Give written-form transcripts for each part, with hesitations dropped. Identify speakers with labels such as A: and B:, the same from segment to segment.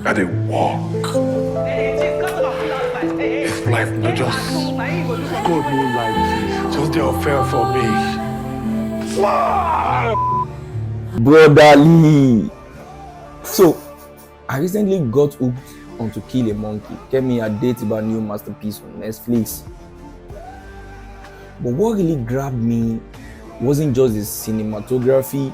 A: I didn't walk. If life not just God no life, just they unfair for me.
B: Brotherly. So, I recently got hooked on To Kill a Monkey. Kept me a date about new masterpiece on Netflix. But what really grabbed me wasn't just the cinematography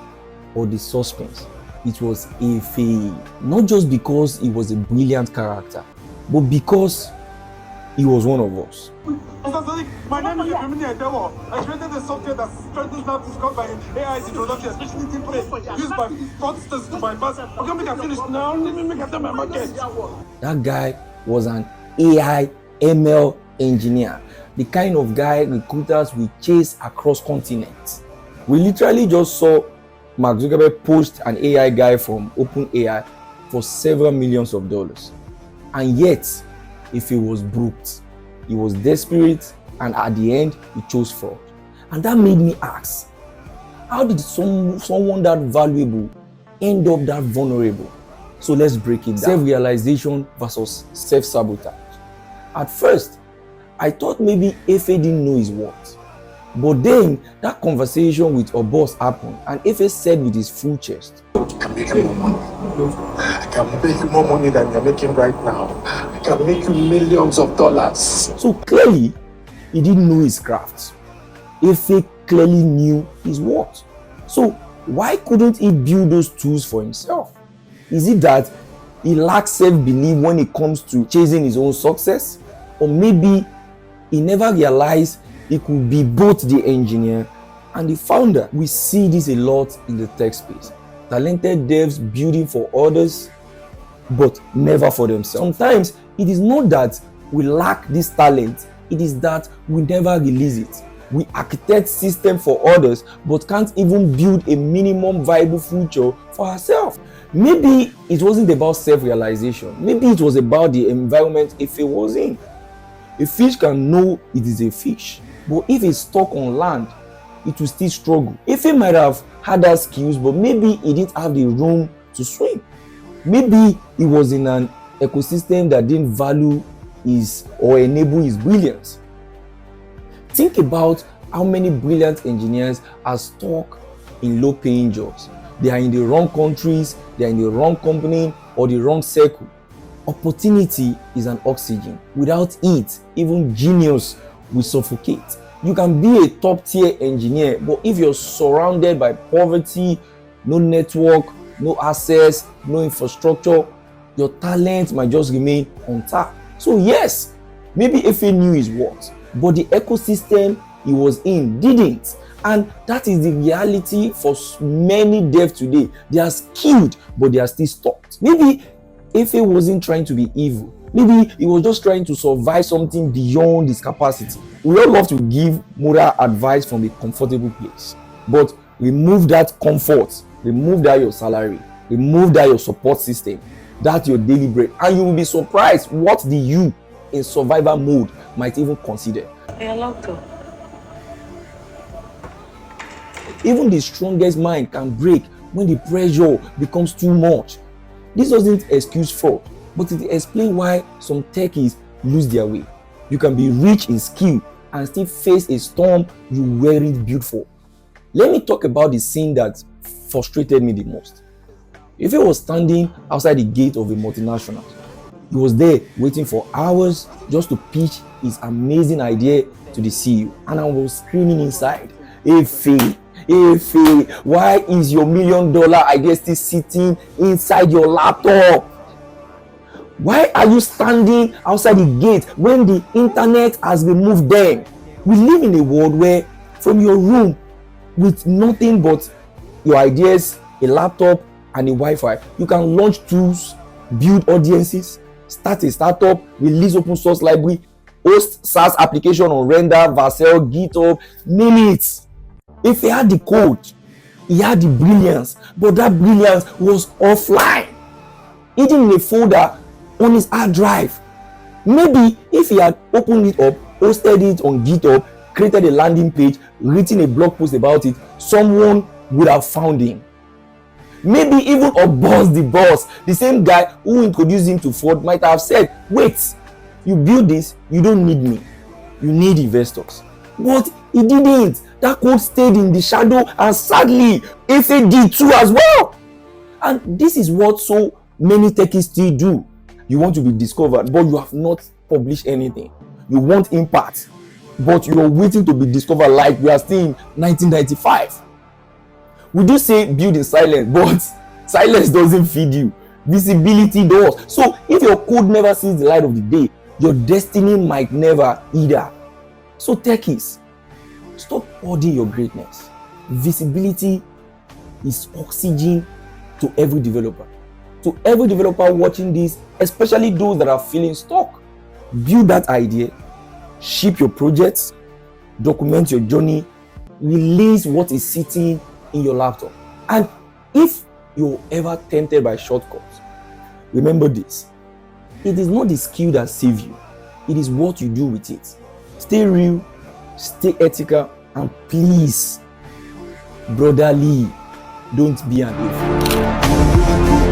B: or the suspense. It was Efe. Not just because he was a brilliant character, but because he was one of us.
C: My name is Emily Edewo. I created a software that strengthens now discovered by AI's introduction, especially deep brain, used by fraudsters to bypass. Okay, make I finish now. Let me make I tell my market.
B: That guy was an AI ML engineer, the kind of guy recruiters will chase across continents. We literally just saw Mark Zuckerberg post an AI guy from OpenAI for several millions of dollars. And yet, if he was broke, he was desperate, and at the end, he chose fraud. And that made me ask, how did someone that valuable end up that vulnerable? So let's break it down. Self-realization versus self-sabotage. At first, I thought maybe Efe didn't know his worth. But then that conversation with our boss happened, and Efe said with his full chest,
A: I can make you more money. I can make you more money than you're making right now. I can make you millions of dollars.
B: So clearly, he didn't know his craft. Efe clearly knew his worth. So why couldn't he build those tools for himself? Is it that he lacks self-belief when it comes to chasing his own success? Or maybe he never realized he could be both the engineer and the founder? We see this a lot in the tech space. Talented devs building for others, but never for themselves. Sometimes it is not that we lack this talent, it is that we never release it. We architect systems for others, but can't even build a minimum viable future for ourselves. Maybe it wasn't about self-realization. Maybe it was about the environment Efe was in. A fish can know it is a fish, but if it's stuck on land, it will still struggle. Efe might have had that skills, but maybe he didn't have the room to swim. Maybe he was in an ecosystem that didn't value his or enable his brilliance. Think about how many brilliant engineers are stuck in low-paying jobs. They are in the wrong countries, they are in the wrong company, or the wrong circle. Opportunity is an oxygen. Without it, even genius will suffocate. You can be a top-tier engineer, but if you're surrounded by poverty, no network, no access, no infrastructure, your talent might just remain untapped. So yes, maybe Efe knew his worth, but the ecosystem he was in didn't. And that is the reality for many devs today. They are skilled, but they are still stuck. Maybe Efe wasn't trying to be evil. Maybe he was just trying to survive something beyond his capacity. We all love to give moral advice from a comfortable place. But remove that comfort, remove that your salary, remove that your support system, that your daily bread, and you will be surprised what the you in survival mode might even consider.
D: You're locked up.
B: Even the strongest mind can break when the pressure becomes too much. This doesn't excuse fraud, but it explains why some techies lose their way. You can be rich in skill and still face a storm you weren't built for. Let me talk about the scene that frustrated me the most. Efe was standing outside the gate of a multinational. He was there waiting for hours just to pitch his amazing idea to the CEO. And I was screaming inside, Efe, why is your $1 million idea still sitting inside your laptop? Why are you standing outside the gate when the internet has removed them? We live in a world where from your room with nothing but your ideas, a laptop and a Wi-Fi, you can launch tools, build audiences, start a startup, release open source library, host SaaS application on Render, Vercel, GitHub, name it. If he had the code, he had the brilliance, but that brilliance was offline, hidden in a folder on his hard drive. Maybe if he had opened it up, hosted it on GitHub, created a landing page, written a blog post about it, someone would have found him. Maybe even a boss, the boss, the same guy who introduced him to Ford might have said, wait, you build this, you don't need me, you need investors. But he didn't. That code stayed in the shadow, and sadly Efe did too as well. And this is what so many techies still do. You want to be discovered, but you have not published anything. You want impact, but you are waiting to be discovered, like we are still in 1995. We do say build in silence, but silence doesn't feed you. Visibility does. So if your code never sees the light of the day, your destiny might never either. So techies, stop hoarding your greatness. Visibility is oxygen to every developer. To every developer watching this, especially those that are feeling stuck, build that idea, ship your projects, document your journey, release what is sitting in your laptop. And if you're ever tempted by shortcuts, remember this: it is not the skill that saves you, it is what you do with it. Stay real, stay ethical, and please, brotherly, don't be an idiot.